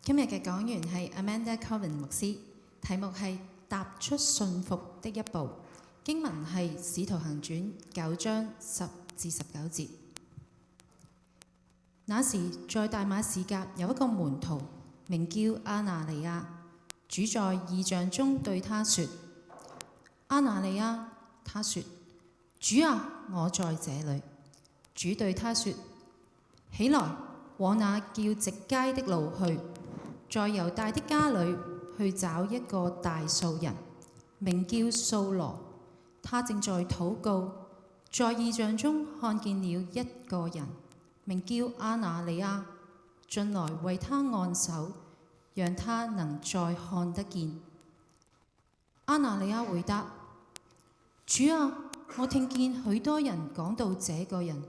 今日嘅講員係 Amanda Corbin 牧師，題目係踏出信服的一步。經文係《使徒行傳》9章10至19節。那時在大馬士革有一個門徒，名叫亞拿尼亞。主在異象中對他說：亞拿尼亞。他說：主啊，我在這裏。主對他說：起來，往那叫直街的路去，在猶大的家裏去找一個大數人，名叫掃羅。他正在禱告，在異象中看見了一個人，名叫亞拿尼亞，進來為他按手，讓他能再看得見。亞拿尼亞回答：主啊，我聽見許多人講到這個人，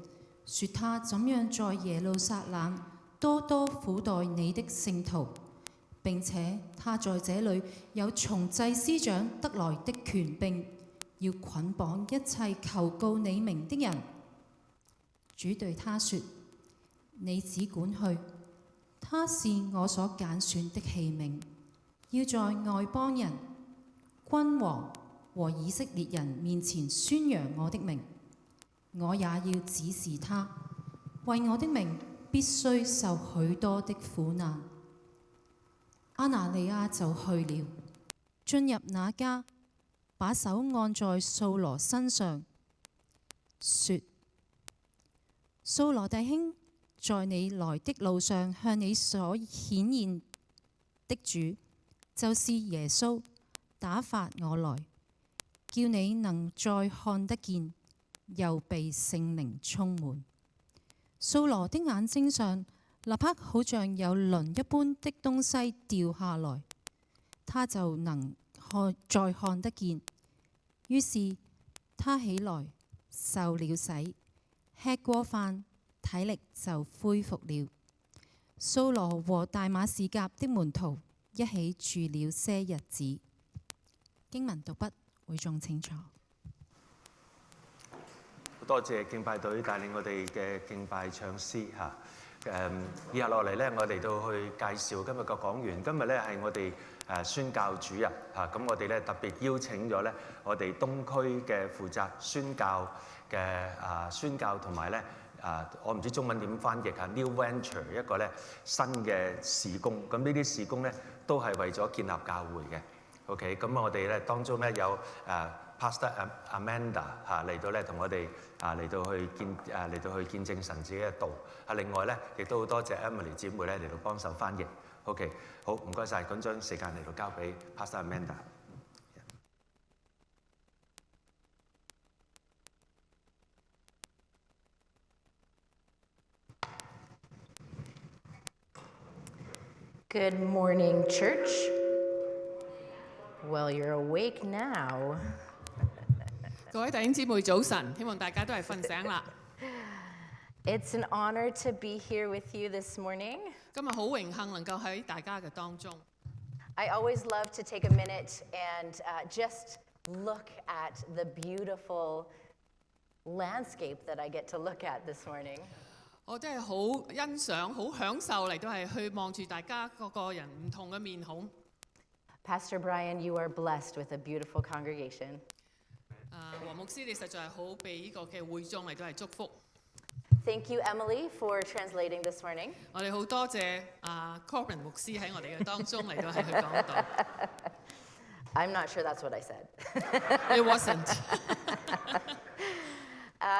說他怎樣在耶路撒冷多多苦待你的聖徒，並且他在這裏有從祭司長得來的權柄，要捆綁一切求告你名的人。主對他說：你只管去，他是我所揀選的器皿，要在外邦人、君王和以色列人面前宣揚我的名。我也要指示他，為我的名必須受許多的苦難。亞拿尼亞就去了，進入那家，把手按在掃羅身上，說：掃羅弟兄，在你來的路上向你所顯現的主，就是耶穌，打發我來，叫你能再看得見，又被聖靈充滿。掃羅的眼睛上立刻好像有鱗一般的東西掉下來，他就能再看得見。於是他起來受了洗，吃過飯，體力就恢復了。掃羅和大馬士革的門徒一起住了些日子。經文讀畢，會眾請坐。多謝敬拜隊帶領我哋嘅敬拜唱詩嚇。以下落嚟咧，我哋到去介紹今日個講員。今日咧係我哋宣教主日嚇，咁我哋咧特別邀請咗咧我哋東區嘅負責宣教嘅宣教同埋咧我唔知中文點翻譯嚇 New Venture 一個咧新嘅事工。咁呢啲事工咧都係為咗建立教會嘅。OK， 咁我哋咧當中咧有Pastor Amanda 嚟到咧同我哋嚟到去見證神自己嘅道。另外咧亦都好多謝 Emily 姐妹咧嚟到幫手翻譯。OK， 好，唔該晒，咁將時間嚟到交俾 Pastor Amanda。Good morning, church. Well, you're awake now. 各位弟兄姊妹早晨，希望大家都係瞓醒啦。It's an honor to be here with you this morning. 今日好榮幸能夠喺大家嘅當中。I always love to take a minute and just look at the beautiful landscape that I get to look at this morning. 我真係好欣賞、好享受嚟到係去望住大家個個人唔同嘅面孔。Pastor Brian, you are blessed with a beautiful congregation. 黃牧師，你實在係好被呢個嘅會眾嚟到係祝福。Thank you, Emily, for translating this morning. 我哋好多謝Corbin 牧師喺我哋嘅當中嚟到係去講道。I'm not sure that's what I said. It wasn't.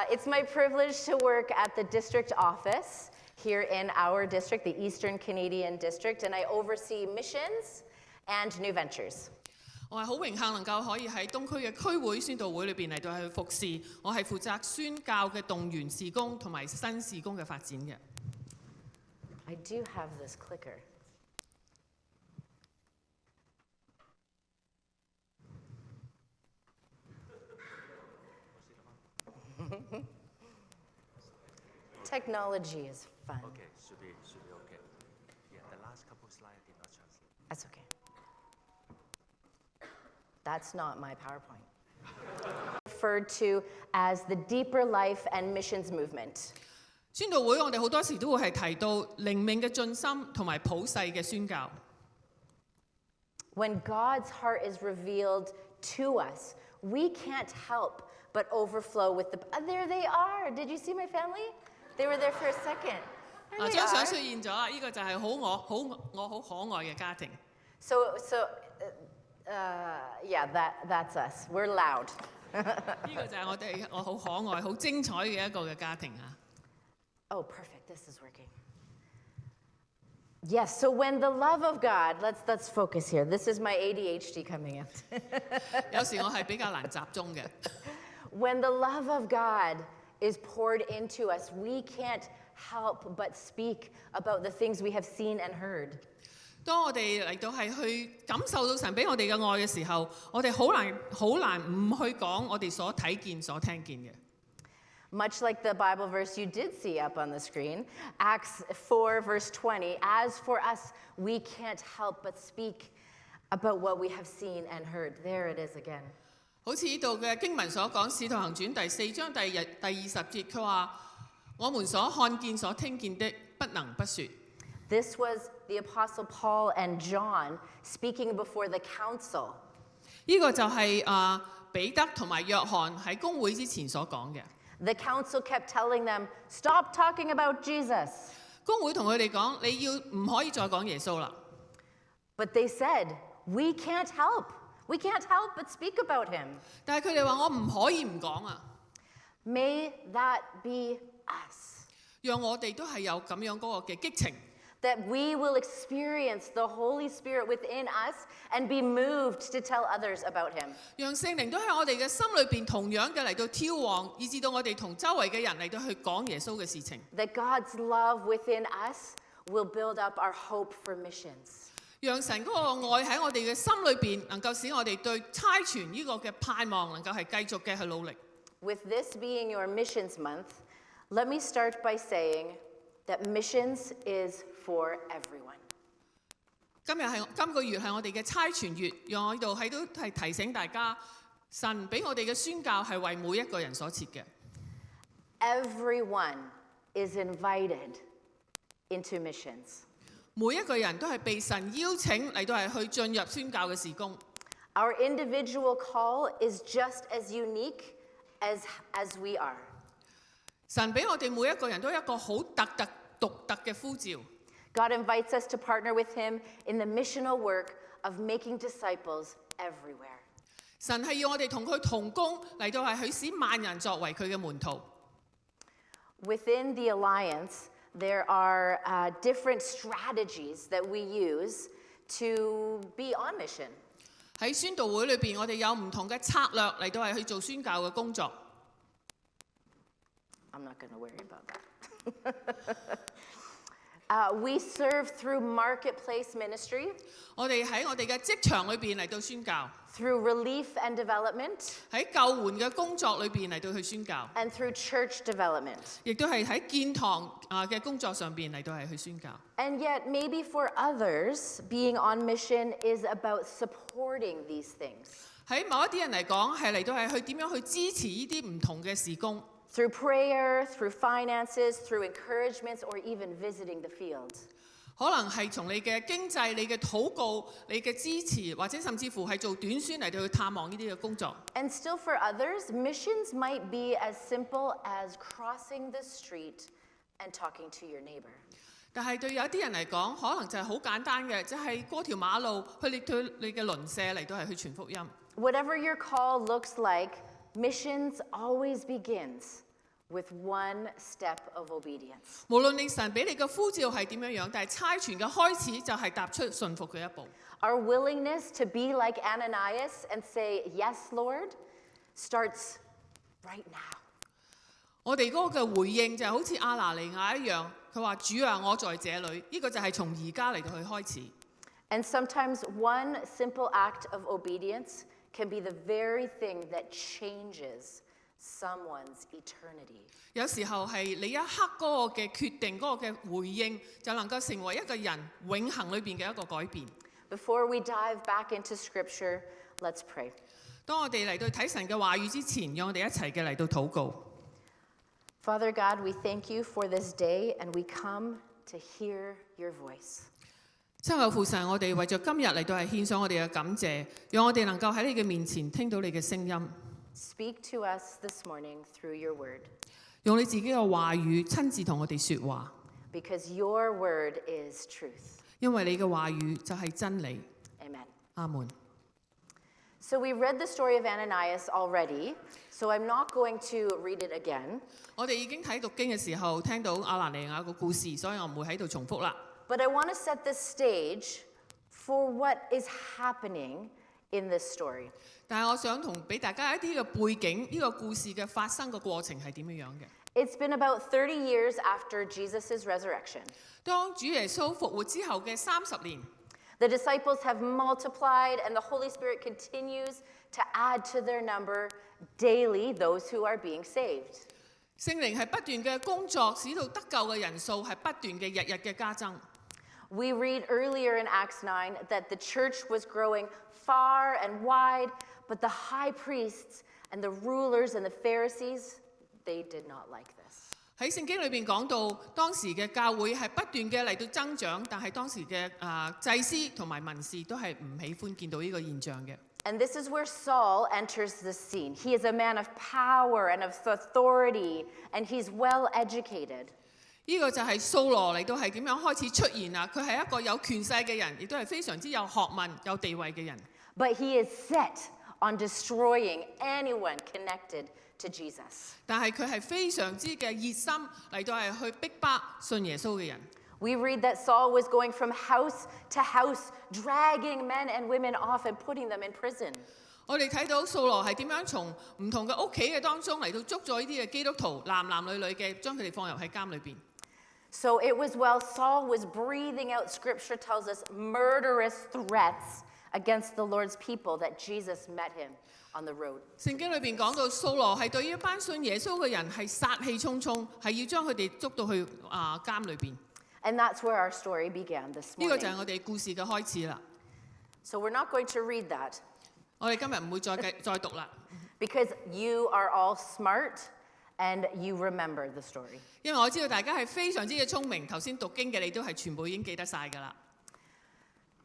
It's my privilege to work at the district office here in our district, the Eastern Canadian District, and I oversee missions and new ventures. 我係好榮幸能夠可以喺東區嘅區會宣道會裏邊嚟到去服侍，我係負責宣教嘅動員事工同埋新事工嘅發展嘅。I do have this clicker. Technology is fun. Okay, should be okay. Yeah, the last couple slides did not translate. That's okay. That's not my PowerPoint. Referred to as the Deeper Life and Missions Movement. 宣道會我哋好多時都會係提到靈命嘅進心同埋普世嘅宣教。When God's heart is revealed to us, we can't help but overflow with the. There they are. Did you see my family? They were there for a second. There they 張相 are. 出現咗啦，呢個就係我好可愛嘅家庭。So yeah, that's us. We're loud. 呢個就係我好可愛、好精彩嘅一個嘅家庭啊！ Oh, perfect. This is working. Yes, so when the love of God, let's focus here. This is my ADHD coming out. 有時我係比較難集中嘅。 When the love of God is poured into us, we can't help but speak about the things we have seen and heard. 當我哋嚟到係去感受到神俾我哋嘅愛嘅時候，我哋好難唔去講我哋所睇見、所聽見嘅。 Much like the Bible verse you did see up on the screen, Acts 4, verse 20, as for us, we can't help but speak about what we have seen and heard. There it is again. 好似呢度嘅經文所講，《使徒行傳》第4章第20節，佢話：我們所看見、所聽見的，不能不說。 This was the Apostle Paul and John speaking before the council. 呢個就係彼得同埋約翰喺公會之前所講嘅。 The council kept telling them, stop talking about Jesus. 公會同佢哋講：你要唔可以再講耶穌啦。 But they said, we can't help. We can't help but speak about him. 但係佢哋話：我唔可以唔講啊！ May that be us. 讓我哋都係有咁樣嗰個嘅激情。 That we will experience the Holy Spirit within us and be moved to tell others about him. 讓聖靈都喺我哋嘅心裏邊同樣嘅嚟到挑旺，以至到我哋同周圍嘅人嚟到去講耶穌嘅事情。 That God's love within us will build up our hope for missions. 讓神嗰個愛喺我哋嘅心裏邊，能夠使我哋對差傳呢個嘅盼望能夠係繼續嘅去努力。 With this being your missions month, let me start by saying that missions is for everyone. 今個月係我哋嘅差傳月，讓我喺度喺度係提醒大家，神俾我哋嘅宣教係為每一個人所設嘅。 Everyone is invited into missions. 每一個人都係被神邀請嚟到係去進入宣教嘅事工。 Our individual call is just as unique as we are. 神俾我哋每一個人都有一個好獨特嘅呼召。 God invites us to partner with him in the missional work of making disciples everywhere. 神係要我哋同佢同工，嚟到係去使萬人作為佢嘅門徒。 Within the alliance, there are different strategies that we use to be on mission. 喺宣道會裏邊，我哋有唔同嘅策略嚟到係去做宣教嘅工作。 I'm not going to worry about that. We serve through marketplace ministry, 我哋喺我哋嘅職場裏邊嚟到宣教， through relief and development, 喺救援嘅工作裏邊嚟到去宣教， and through church development. 亦都係喺建堂嘅工作上邊嚟到係去宣教。 And yet, maybe for others, being on mission is about supporting these things. 喺某一啲人嚟講，係嚟到係去點樣去支持呢啲唔同嘅事工。 Through prayer, through finances, through encouragements, or even visiting the field. 可能係從你嘅經濟、你嘅禱告、你嘅支持，或者甚至乎係做短宣嚟到去探望呢啲嘅工作。 And still for others, missions might be as simple as crossing the street and talking to your neighbor. 但係對有一啲人嚟講，可能就係好簡單嘅，即係過條馬路去對你嘅鄰舍嚟到係去傳福音。 Whatever your call looks like, missions always begins with one step of obedience. 無論你神俾你嘅呼召係點樣樣，但係差傳嘅開始就係踏出順服嘅一步。 Our willingness to be like Ananias and say, yes, Lord, starts right now. 我哋嗰個嘅回應就係好似亞拿尼亞一樣，佢話主啊，我在這裏。呢個就係從而家嚟到去開始。 And sometimes one simple act of obedience can be the very thing that changes someone's eternity. 有時候係你一刻嗰個嘅決定，嗰個嘅回應，就能夠成為一個人永恆裏邊嘅一個改變。 Before we dive back into Scripture, let's pray. 當我哋嚟到睇神嘅話語之前，讓我哋一齊嘅嚟到禱告。Father God, we thank you for this day, and we come to hear your voice. 親愛父神，我哋為咗今日嚟到係獻上我哋嘅感謝，讓我哋能夠喺你嘅面前聽到你嘅聲音， Speak to us this morning through your word, 用你自己嘅話語親自同我哋說話， because your word is truth. 因為你嘅話語就係真理。 Amen. 阿門。 So we read the story of Ananias already, so I'm not going to read it again. 我哋已經睇讀經嘅時候聽到亞拿尼亞個故事，所以我唔會喺度重複啦。 But I want to set the stage for what is happening in this story. 但係我想同俾大家一啲嘅背景，呢個故事嘅發生嘅過程係點樣嘅？ It's been about 30 years after Jesus' resurrection. 當主耶穌復活之後嘅30年， The disciples have multiplied, and the Holy Spirit continues to add to their number daily those who are being saved. 聖靈係不斷嘅工作，使到得救嘅人數係不斷嘅日日嘅加增。 We read earlier in Acts 9 that the church was growing far and wide, but the high priests and the rulers and the Pharisees, they did not like this. 喺聖經裏邊講到，當時嘅教會係不斷嘅嚟到增長，但係當時嘅祭司同埋文士都係唔喜歡見到呢個現象嘅。 And this is where Saul enters the scene. He is a man of power and of authority, and he's well educated. 呢個就係掃羅嚟到係點樣開始出現啊！佢係一個有權勢嘅人，亦都係非常之有學問、有地位嘅人。 But he is set on destroying anyone connected to Jesus. 但係佢係非常之嘅熱心嚟到係去逼迫信耶穌嘅人。 We read that Saul was going from house to house, dragging men and women off and putting them in prison. 我哋睇到掃羅係點樣從唔同嘅屋企嘅當中嚟到捉咗呢啲嘅基督徒，男男女女嘅，將佢哋放入喺監裏邊。 So it was while Saul was breathing out, Scripture tells us, murderous threats against the Lord's people that Jesus met him on the road. 聖經裏邊講到掃羅係對於一班信耶穌嘅人係殺氣沖沖，係要將佢哋捉到去監裏邊。 And that's where our story began this 呢個就係 morning. 我哋故事嘅開始啦。 So we're not going to read that 我哋今日唔會再讀啦， because you are all smart and you remember the story. 因為我知道大家係非常之嘅聰明，頭先讀經嘅你都係全部已經記得晒㗎啦。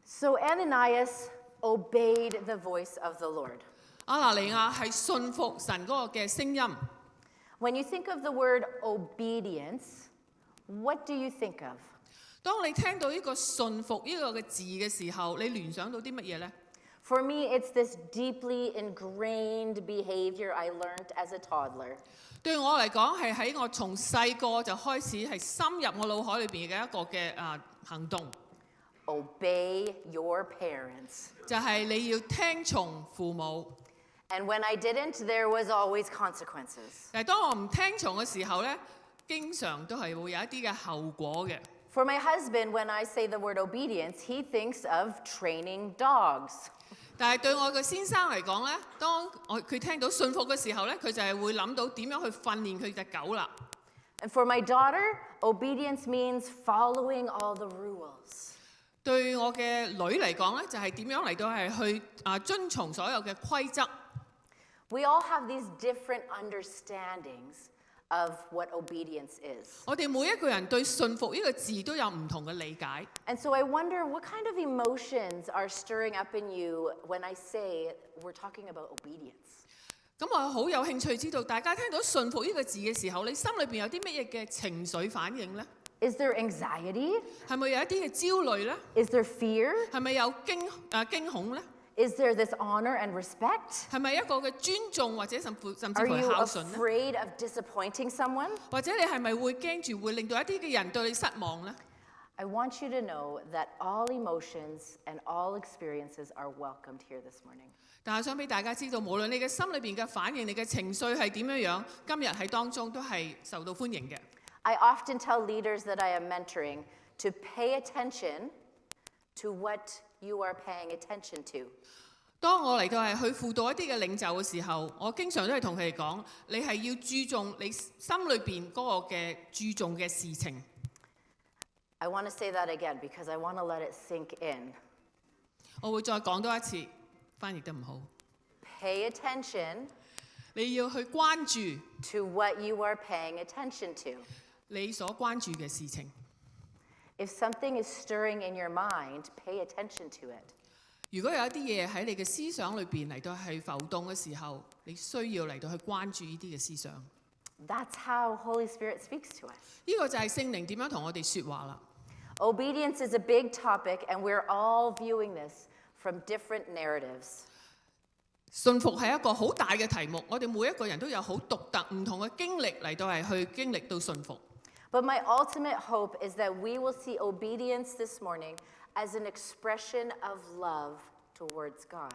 So Ananias obeyed the voice of the Lord. 亞拿尼亞係信服神嗰個嘅聲音。 When you think of the word obedience, what do you think of? 當你聽到呢個信服呢個嘅字嘅時候，你聯想到啲乜嘢呢？ For me, it's this deeply ingrained behavior I learned as a toddler. 對我嚟講係喺我從細個就開始係深入我腦海裏邊嘅一個嘅行動， Obey your parents. 就係你要聽從父母。 And when I didn't, there was always consequences. 但係當我唔聽從嘅時候呢，經常都係會有一啲嘅後果嘅。 For my husband, when I say the word obedience, he thinks of training dogs. 但係對我嘅先生嚟講呢，當佢聽到信服嘅時候呢，佢就係會諗到點樣去訓練佢隻狗啦。 And for my daughter, obedience means following all the rules. 對我嘅女嚟講呢，就係點樣嚟到係去遵從所有嘅規則。 We all have these different understandings of what obedience is. 我哋每一個人對信服呢個字都有唔同嘅理解。 And so I wonder what kind of emotions are stirring up in you when I say we're talking about obedience. 咁我好有興趣知道，大家聽到信服呢個字嘅時候，你心裏邊有啲乜嘢嘅情緒反應呢？ Is there anxiety? 係咪有一啲嘅焦慮呢？ Is there fear? 係咪有驚恐呢？ Is there this honor and respect? 係咪一個嘅尊重或者甚至 Are 乎係 you 孝順呢？ afraid of disappointing someone? 或者你係咪會驚住會令到一啲嘅人對你失望呢？ I want you to know that all emotions and all experiences are welcomed here this morning. 但係想俾大家知道，無論你嘅心裏邊嘅反應、你嘅情緒係點樣樣，今日喺當中都係受到歡迎嘅。 I often tell leaders that I am mentoring to pay attention to what you are paying attention to. 當我嚟到係去輔導一啲嘅領袖嘅時候，我經常都係同佢哋講，你係要注重你心裏邊嗰個嘅注重嘅事情。 I want to say that again because I want to let it sink in. 我會再講多一次，翻譯得唔好。 Pay attention 你要去關注 to what you are paying attention to. 你所關注嘅事情。 If something is stirring in your mind, pay attention to it. 如果有一啲嘢喺你嘅思想裏邊嚟到係浮動嘅時候，你需要嚟到去關注呢啲嘅思想。 That's how Holy Spirit speaks to us. 呢個就係聖靈點樣同我哋説話啦。 Obedience is a big topic, and we're all viewing this from different narratives. 信服係一個好大嘅題目，我哋每一個人都有好獨特唔同嘅經歷嚟到係去經歷到信服。 But my ultimate hope is that we will see obedience this morning as an expression of love towards God.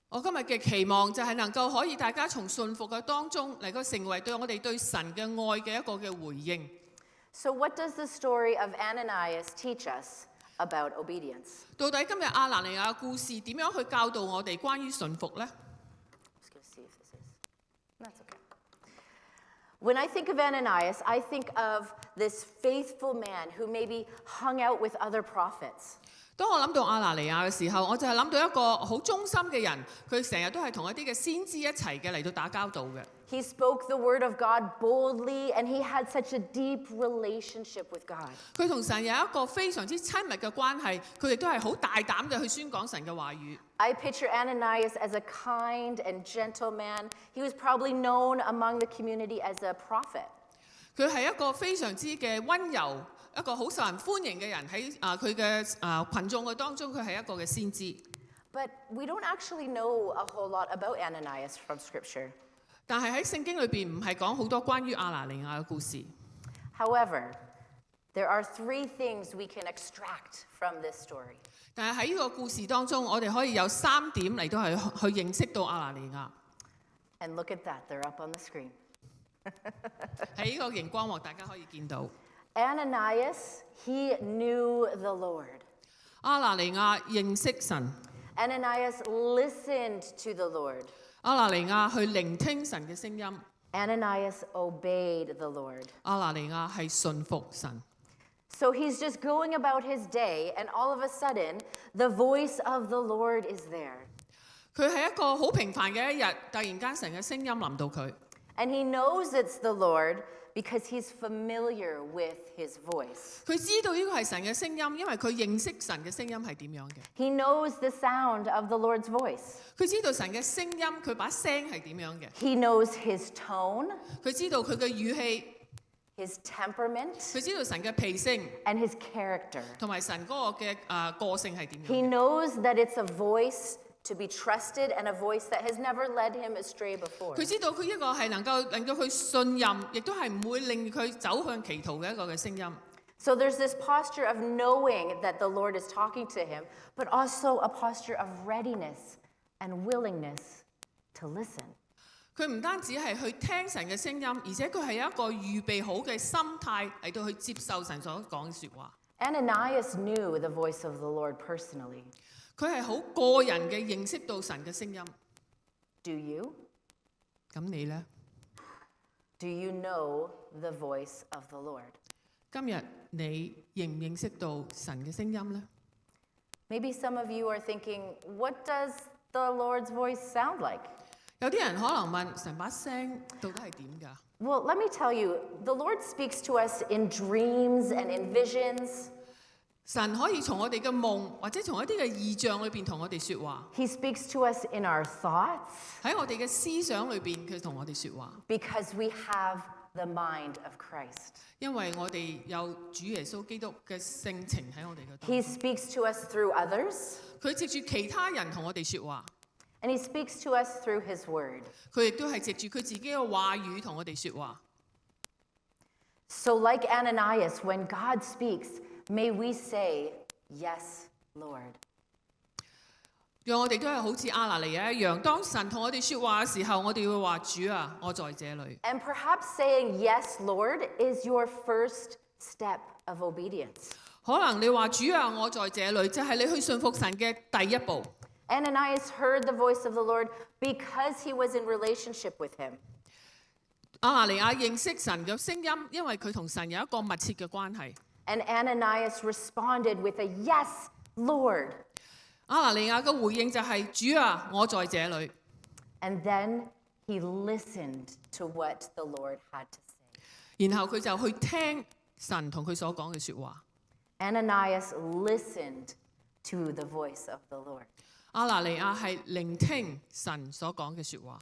我今日嘅期望就係能夠可以大家從信服嘅當中嚟到成為對我哋對神嘅愛嘅一個嘅回應。 So, what does the story of Ananias teach us about obedience? 到底今日亞拿尼亞嘅故事點樣去教導我哋關於信服呢？ Just going to see if this is. That's okay. When I think of Ananias, I think of this faithful man who maybe hung out with other prophets. 當我諗到亞拿尼亞嘅時候，我就係諗到一個好忠心嘅人，佢成日都係同一啲嘅先知一齊嘅嚟到打交道嘅。 He spoke the word of God boldly, and he had such a deep relationship with God. 佢同神有一個非常之親密嘅關係，佢亦都係好大膽嘅去宣講神嘅話語。 I picture Ananias as a kind and gentle man. He was probably known among the community as a prophet. 佢係一個非常之嘅温柔，一個好受人歡迎嘅人喺佢嘅羣眾嘅當中，佢係一個嘅先知。 But we don't actually know a whole lot about Ananias from Scripture. 但係喺聖經裏邊唔係講好多關於亞拿尼亞嘅故事。 However, there are three things we can extract from this story. 但係喺呢個故事當中，我哋可以有3點嚟到係去認識到亞拿尼亞。 And look at that, they're up on the screen. 喺呢個熒光幕，大家可以見到 Ananias, he knew the Lord. 亞拿尼亞認識神， Ananias listened to the Lord. 亞拿尼亞去聆聽神嘅聲音， Ananias obeyed the Lord. 亞拿尼亞係信服神。 So he's just going about his day, and all of a sudden, the voice of the Lord is there. 佢係一個好平凡嘅一日，突然間神嘅聲音臨到佢， And he knows it's the Lord because he's familiar with his voice. 佢知道呢個係神嘅聲音，因為佢認識神嘅聲音係點樣嘅。 He knows the sound of the Lord's voice. 佢知道神嘅聲音，佢把聲係點樣嘅。 He knows his tone, 佢知道佢嘅語氣， his temperament, 佢知道神嘅脾性， and his character. 同埋神嗰個嘅個性係點樣 He 嘅。 knows that it's a voice to be trusted and a voice that has never led him astray before. 佢知道佢一個係能夠令到佢信任，亦都係唔會令佢走向歧途嘅一個嘅聲音。 So there's this posture of knowing that the Lord is talking to him, but also a posture of readiness and willingness to listen. 佢唔單止係去聽神嘅聲音，而且佢係有一個預備好嘅心態嚟到去接受神所講嘅説話。 Ananias knew the voice of the Lord personally. 佢係好個人嘅認識到神嘅聲音。 Do you? 咁你呢？ Do you know the voice of the Lord? 今日你認唔認識到神嘅聲音呢？ Maybe some of you are thinking, what does the Lord's voice sound like? 有啲人可能問神把聲到底係點㗎？ Well, let me tell you, the Lord speaks to us in dreams and in visions. 神可以從我哋嘅夢或者從一啲嘅異象裏邊同我哋説話， He speaks to us in our thoughts 喺我哋嘅思想裏邊佢同我哋説話， because we have the mind of Christ. 因為我哋有主耶穌基督嘅性情喺我哋嘅當 He 中。 speaks to us through others, 佢藉住其他人同我哋説話， and He speaks to us through His Word. 佢亦都係藉住佢自己嘅話語同我哋説話。 So, like Ananias, when God speaks, may we say, Yes, Lord. 讓我哋都係好似亞拿尼亞一樣，當神同我哋説話嘅時候，我哋會話：主啊，我在這裏。 And perhaps saying, Yes, Lord, is your first step of obedience. 可能你話主啊，我在這裏，就係你去信服神嘅第一步。 Ananias heard the voice of the Lord because he was in relationship with Him. 亞拿尼亞認識神嘅聲音，因為佢同神有一個密切嘅關係。 And Ananias responded with a Yes, Lord. 亞拿尼亞嘅回應就係：主啊，我在這裏。 And then he listened to what the Lord had to say. 然後佢就去聽神同佢所講嘅説話。 Ananias listened to the voice of the Lord. 亞拿尼亞係聆聽神所講嘅説話。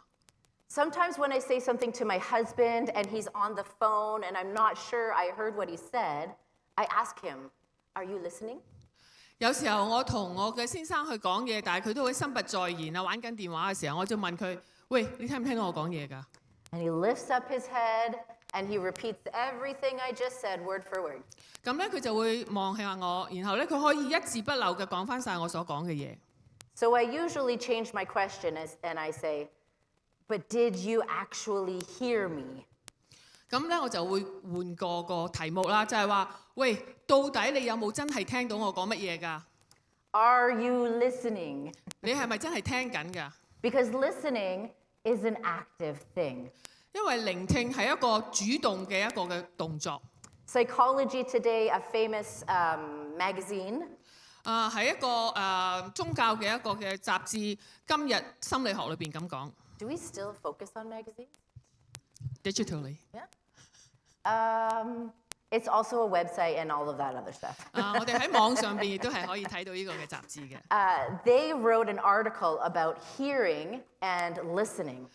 Sometimes when I say something to my husband and he's on the phone and I'm not sure I heard what he said, I ask him, "Are you listening?" 有時候我同我嘅先生去講嘢，但係佢都會心不在焉啊，玩緊電話嘅時候，我就問佢：喂，你聽唔聽到我講嘢㗎？ And he lifts up his head and he repeats everything I just said word for word. 咁咧佢就會望下我，然後咧佢可以一字不漏嘅講翻晒我所講嘅嘢。 So I usually change my question and I say, "But did you actually hear me?" 咁咧我就會換個題目啦，就係話：喂，到底你有冇真係聽到我講乜嘢㗎？ Are you listening? 你係咪真係聽緊㗎？ Because listening is an active thing. 因為聆聽係一個主動嘅一個嘅動作。 Psychology Today, a famous magazine, 係一個宗教嘅一個嘅雜誌，今日心理學裏邊咁講 do we still focus on magazines? ，digitally。 Yeah. It's also a website and all of that other stuff. 我哋喺網上邊亦都係可以睇到呢個嘅雜誌嘅。 They wrote an article about hearing and listening.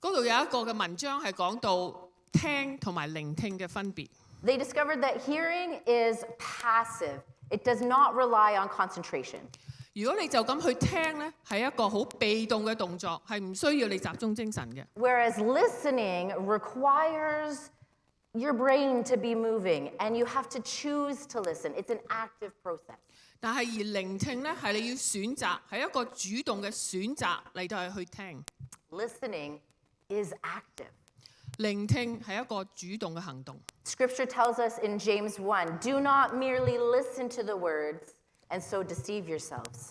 嗰度有一個嘅文章係講到聽同埋聆聽嘅分別。 They discovered that hearing is passive. It does not rely on concentration. 如果你就咁去聽咧，係一個好被動嘅動作，係唔需要你集中精神嘅。 Whereas listening requires your brain to be moving and you have to choose to listen. It's an active process. 但係而聆聽咧，係你要選擇，係一個主動嘅選擇嚟到係去聽。 Listening is active. 聆聽係一個主動嘅行動。 Scripture tells us in James 1, "Do not merely listen to the words and so deceive yourselves."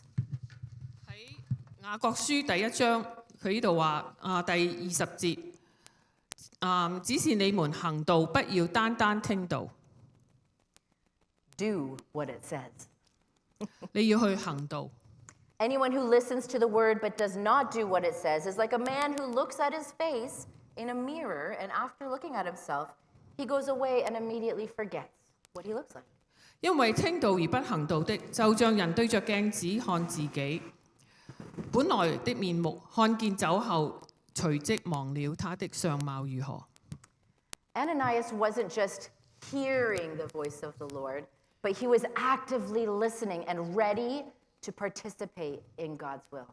喺雅各書第一章，佢呢度話第20節，只是你們行道，不要單單聽道， Do what it says. 你要去行道。 Anyone who listens to the word but does not do what it says is like a man who looks at his face in a mirror and after looking at himself, he goes away and immediately forgets what he looks like. 因為聽道而不行道的，就像人對着鏡子看自己本來的面目，看見走後，隨即忘了他的相貌如何。 Ananias wasn't just hearing the voice of the Lord, but he was actively listening and ready to participate in God's will.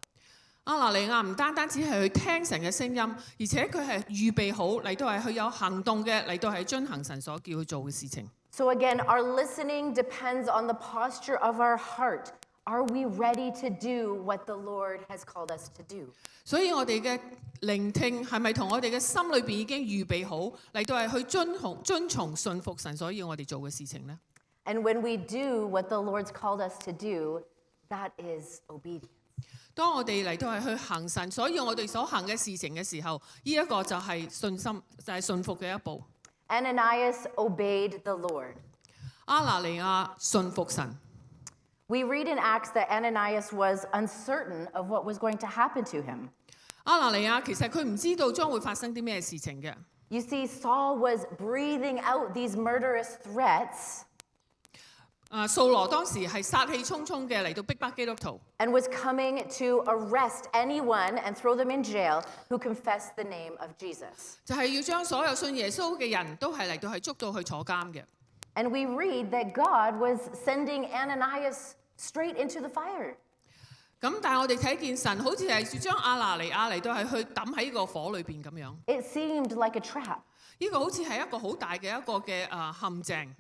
亞拿尼亞唔單單只係去聽神嘅聲音，而且佢係預備好嚟到係去有行動嘅嚟到係遵行神所叫佢做嘅事情。 So again, our listening depends on the posture of our heart. Are we ready to do what the Lord has called us to do? 所以我哋嘅聆聽係咪同我哋嘅心裏邊已經預備好嚟到係去遵從順服神所要我哋做嘅事情呢？ And when we do what the Lord's called us to do, that is obedience. 當我哋嚟到係去行神所要我哋所行嘅事情嘅時候，呢一個就係信心，就係順服嘅一步。 Ananias obeyed the Lord. 亞拿尼亞順服神。 We read in Acts that Ananias was uncertain of what was going to happen to him. 亞拿尼亞其實佢唔知道將會發生啲咩事情嘅。 You see, Saul was breathing out these murderous threats 掃羅當時係殺氣沖沖嘅嚟到逼迫基督徒， and was coming to arrest anyone and throw them in jail who confessed the name of Jesus. 就係要將所有信耶穌嘅人都係嚟到係捉到去坐監嘅。 And we read that God was sending Ananias straight into the fire. 咁但係我哋睇見神好似係要將亞拿尼亞嚟到係去抌喺個火裏邊咁樣。 It seemed like a trap, 呢個好似係一個好大嘅一個嘅陷阱。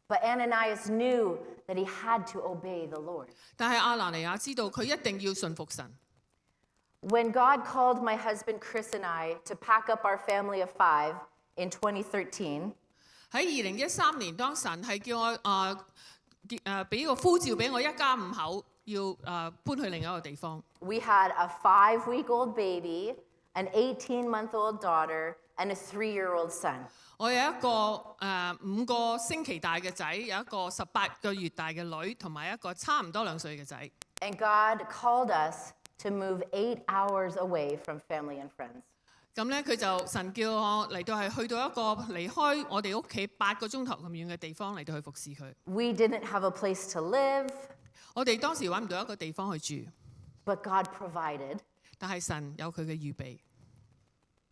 but Ananias knew that he had to obey the Lord. 但係亞拿尼亞知道佢一定要順服神。 When God called my husband Chris and I to pack up our family of 5 in 2013, 喺2013年，當神係叫我俾個呼召俾我一家5口要搬去另一個地方。 we had a 5-week-old baby, an 18-month-old daughter, and a 3-year-old son. 我有一個5個星期大嘅仔，有一個18個月大嘅女，同埋一個差唔多2歲嘅仔。 And God called us to move 8 hours away from family and friends. 咁咧佢就神叫我嚟到係去到一個離開我哋屋企8個鐘頭咁遠嘅地方嚟到去服侍佢。 We didn't have a place to live, 我哋當時揾唔到一個地方去住， but God provided. 但係神有佢嘅預備。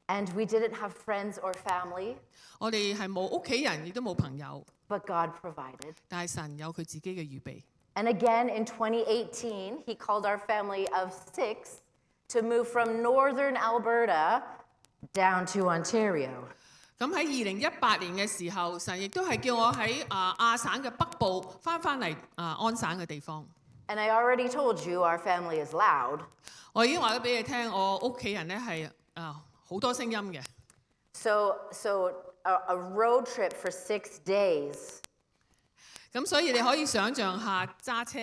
And we didn't have friends or family, 我哋係冇屋企人，亦都冇朋友， but God provided. 但係神有佢自己嘅預備。 And again in 2018, He called our family of 6 to move from northern Alberta down to Ontario. 咁喺2018年嘅時候，神亦都係叫我喺亞省嘅北部翻嚟安省嘅地方。 And I already told you our family is loud. 我已經話咗俾你聽，我屋企人咧係好多聲音嘅。 So a road trip for 6 days. 咁所以你可以想像下揸車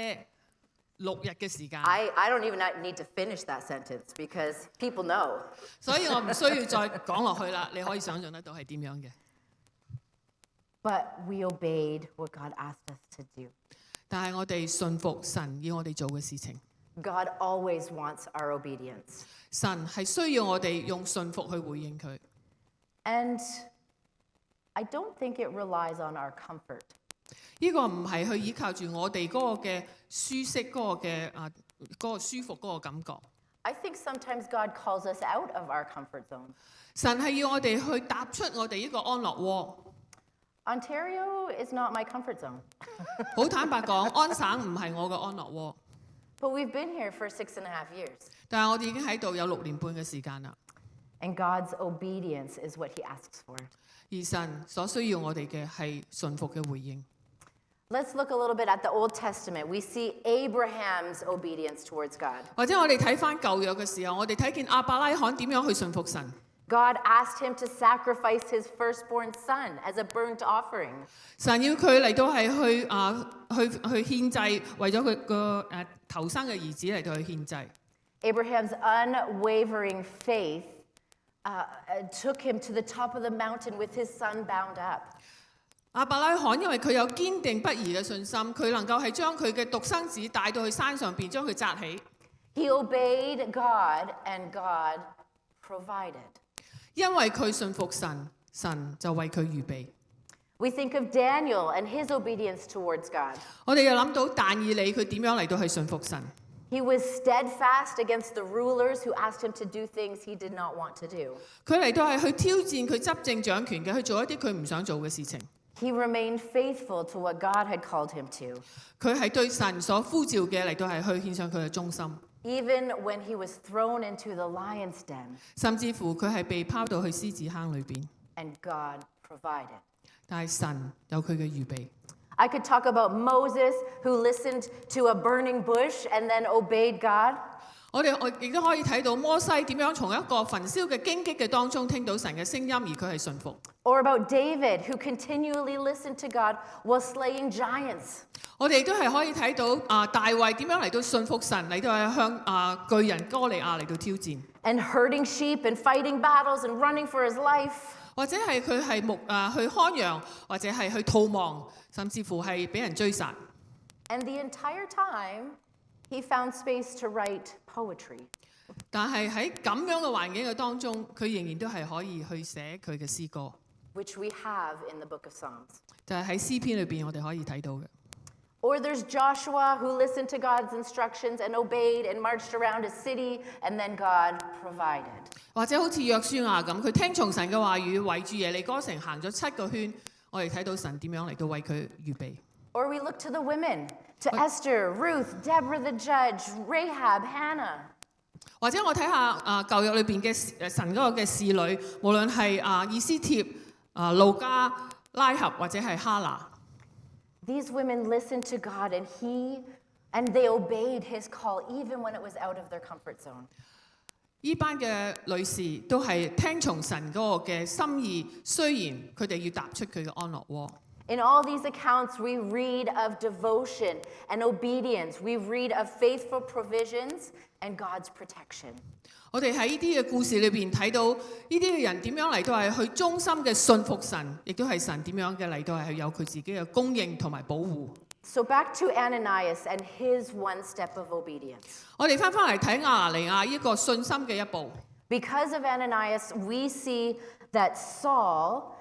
6日嘅時間。 I don't even need to finish that sentence because people know. 所以我唔需要再講落去啦，你可以想像得到係點樣嘅。 But we obeyed what God asked us to do. 但係我哋信服神要我哋做嘅事情。 God always wants our obedience. 神係需要我哋用信服去回應佢。 And I don't think it relies on our comfort. 呢個唔係去依靠住我哋嗰個嘅舒適嗰個舒服嗰個感覺。 I think sometimes God calls us out of our comfort zone. 神係要我哋去踏出我哋呢個安樂窩。 Ontario is not my comfort zone. 好坦白講，安省唔係我嘅安樂窩， But we've been here for 6.5 years. 但係我哋已經喺度有6年半嘅時間啦。 And God's obedience is what He asks for. 而神所需要我哋嘅係信服嘅回應。 Let's look a little bit at the Old Testament. We see Abraham's obedience towards God. 或者我哋睇翻舊約嘅時候，我哋睇見亞伯拉罕點樣去信服神。 God asked him to sacrifice his firstborn son as a burnt offering. 神要佢嚟到係去獻祭，為咗佢個頭生嘅兒子嚟到去獻祭。 Abraham's unwavering faith took him to the top of the mountain with his son bound up. 亞伯拉罕因為佢有堅定不移嘅信心，佢能夠係將佢嘅獨生子帶到去山上邊，將佢紮起。 He obeyed God and God provided. 因為佢信服神，神就為佢預備。 We think of Daniel and his obedience towards God. 我哋又諗到但以理佢點樣嚟到去信服神。 He was steadfast against the rulers who asked him to do things he did not want to do. 佢嚟到係去挑戰佢執政掌權嘅，去做一啲佢唔想做嘅事情。 He remained faithful to what God had called him to, 佢係對神所呼召嘅嚟到係去獻上佢嘅忠心， even when he was thrown into the lion's den, 甚至乎佢係被拋到去獅子坑裏邊， and God provided. 但係神有佢嘅預備。 I could talk about Moses, who listened to a burning bush and then obeyed God. 我亦都可以睇到摩西點樣從一個焚燒嘅荊棘嘅當中聽到神嘅聲音，而佢係信服。 Or about David, who continually listened to God while slaying giants. 我哋亦都係可以睇到大衛點樣嚟到信服神，嚟到係向巨人哥利亞嚟到挑戰， And herding sheep and fighting battles and running for his life. 或者係佢係去看羊，或者係去逃亡，甚至乎係俾人追殺。 And the entire time, he found space to write poetry. 但係喺咁樣嘅環境嘅當中，佢仍然都係可以去寫佢嘅詩歌， Which we have in the book of Psalms. 就係喺詩篇裏邊我哋可以睇到嘅。 Or there's Joshua, who listened to God's instructions and obeyed and marched around a city, and then God provided. 或者好似約書亞咁，佢聽從神嘅話語，圍住耶利哥城行咗7個圈，我哋睇到神點樣嚟到為佢預備。 Or we look to the women, to Esther, Ruth, Deborah the judge, Rahab, Hannah. 或者我睇下舊約裏邊嘅神嗰個嘅侍女，無論係以斯帖、路加、拉合或者係哈拿， These women listened to God and they obeyed his call even when it was out of their comfort zone. 呢班嘅女士都係聽從神嗰個嘅心意，雖然佢哋要踏出佢嘅安樂窩。 In all these accounts, we read of devotion and obedience. We read of faithful provisions and God's protection. 我哋喺呢啲嘅故事裏邊睇到呢啲嘅人點樣嚟到係去忠心嘅信服神，亦都係神點樣嘅嚟到係有佢自己嘅供應同埋保護。 So back to Ananias and his one step of obedience. 我哋翻嚟睇亞拿尼亞呢個信心嘅一步。Because of Ananias, we see that Saul,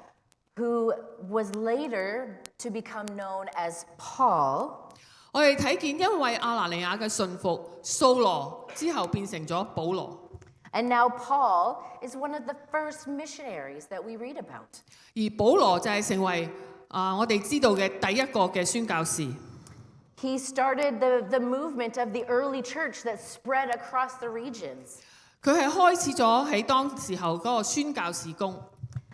who was later to become known as Paul, 我哋睇見因為亞拿尼亞嘅信服，掃羅之後變成咗保羅， and now Paul is one of the first missionaries that we read about. 而保羅就係成為我哋知道嘅第一個嘅宣教士。 He started the movement of the early church that spread across the regions. 佢係開始咗喺當時候嗰個宣教事工。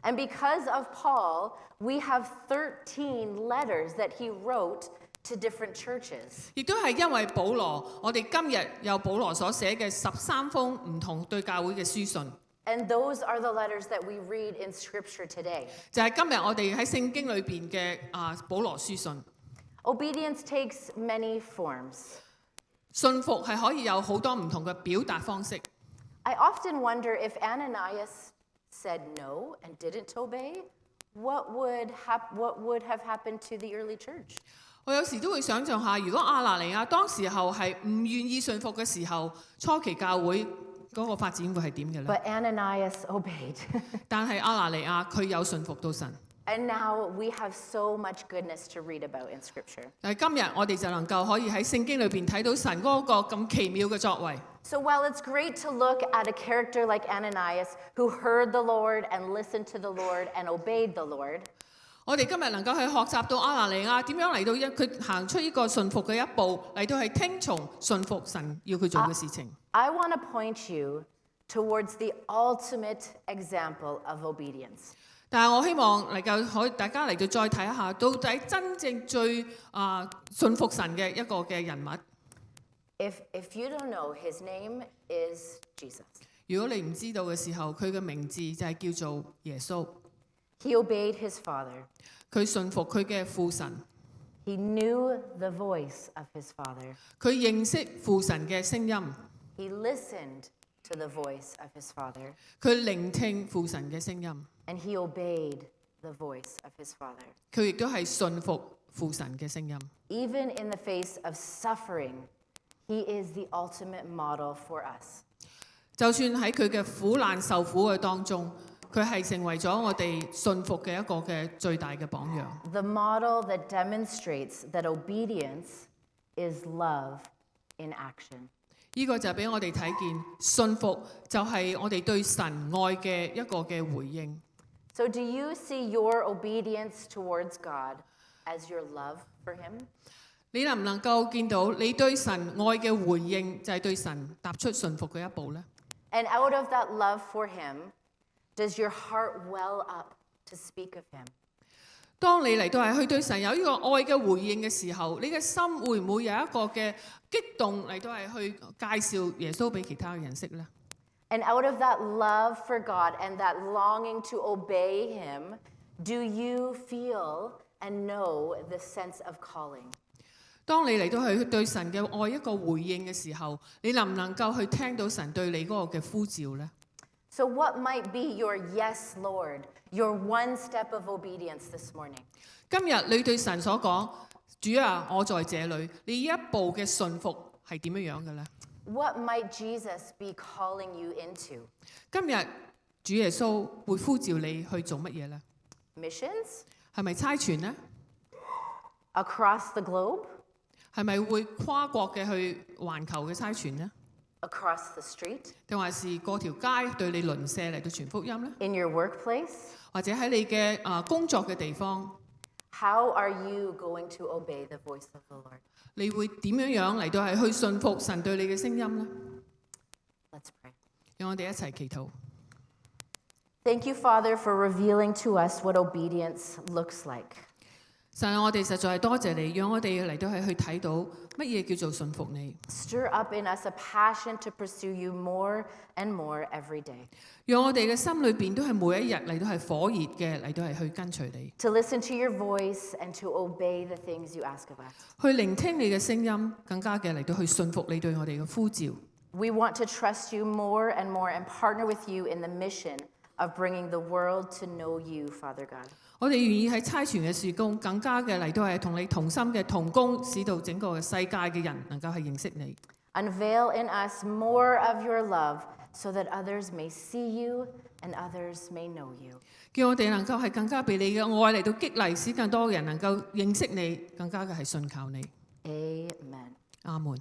And because of Paul, we have 13 letters that he wrote to different churches. 亦都係因為保羅，我哋今日有保羅所寫嘅13封唔同對教會嘅書信， And those are the letters that we read in Scripture today. 就係今日我哋喺聖經裏邊嘅保羅書信。 Obedience takes many forms. 信服係可以有好多唔同嘅表達方式。 I often wonder if Ananias said no and didn't obey, what would have happened to the early church? 我有時都會想像下，如果亞拿尼亞當時候係唔願意信服嘅時候，初期教會嗰個發展會係點嘅咧？ But Ananias obeyed. 但係亞拿尼亞佢有信服到神。 And now we have so much goodness to read about in Scripture. 但係今日我哋就能夠可以喺聖經裏邊睇到神嗰個咁奇妙嘅作為。 So while it's great to look at a character like Ananias who heard the Lord and listened to the Lord and obeyed the Lord, 我哋今日能夠去學習到亞拿尼亞點樣嚟到佢行出呢個信服嘅一步，嚟到係聽從信服神要佢做嘅事情。 I want to point you towards the ultimate example of obedience. 但係我希望能夠可以大家嚟到再睇一下，到底真正最信服神嘅一個嘅人物。 If you don't know, his name is Jesus. 如果你唔知道嘅時候，佢嘅名字就係叫做耶穌。 He obeyed his Father. 佢信服佢嘅父神， He knew the voice of his Father. 佢認識父神嘅聲音， He listened to the voice of his Father. 佢聆聽父神嘅聲音， And he obeyed the voice of his Father. 佢亦都係信服父神嘅聲音。 Even in the face of suffering, he is the ultimate model for us. 就算喺佢嘅苦難受苦嘅當中，佢係成為咗我哋信服嘅一個嘅最大嘅榜樣。 The model that demonstrates that obedience is love in action. 呢個就俾我哋睇見，信服就係我哋對神愛嘅一個嘅回應。 So do you see your obedience towards God as your love for him? 你能唔能夠見到你對神愛嘅回應，就係對神踏出信服嘅一步呢？ And out of that love for him, does your heart well up to speak of him? 當你嚟到係去對神有呢個愛嘅回應嘅時候，你嘅心會唔會有一個嘅激動嚟到係去介紹耶穌俾其他嘅人識呢？ And out of that love for God and that longing to obey him, do you feel and know the sense of calling? 當你嚟到去對神嘅愛一個回應嘅時候，你能唔能夠去聽到神對你嗰個嘅呼召呢？ So what might be your yes, Lord, your one step of obedience this morning? 今日你對神所講，主啊，我在這裏，你一步嘅信服係點樣樣嘅呢？ What might Jesus be calling you into? 今日主耶穌會呼召你去做乜嘢呢？ Missions? 係咪差傳呢？ Across the globe? 係咪會跨國嘅去環球嘅差傳呢？ Across the street? 定還是過條街對你鄰舍嚟到傳福音呢？ In your workplace? 或者喺你嘅工作嘅地方， How are you going to obey the voice of the Lord? 你會點樣嚟到係去信服神對你嘅聲音呢？ Let's pray. 讓我哋一齊祈禱。 Thank you, Father, for revealing to us what obedience looks like. 神啊，我哋實在係多謝你，讓我哋嚟到係去睇到乜嘢叫做信服你， Stir up in us a passion to pursue you more and more every day. 讓我哋嘅心裏邊都係每一日嚟到係火熱嘅嚟到係去跟隨你， To listen to your voice and to obey the things you ask of us. 去聆聽你嘅聲音，更加嘅嚟到去信服你對我哋嘅呼召。 We want to trust you more and more and partner with you in the mission of bringing the world to know you, Father God. 我哋願意喺差傳嘅事工，更加嘅嚟到係同你同心嘅同工，使到整個嘅世界嘅人能夠係認識你。 Unveil in us more of your love so that others may see you and others may know you. 叫我哋能夠係更加被你嘅愛嚟到激勵，使更多人能夠認識你，更加嘅係信靠你。Amen. 阿門。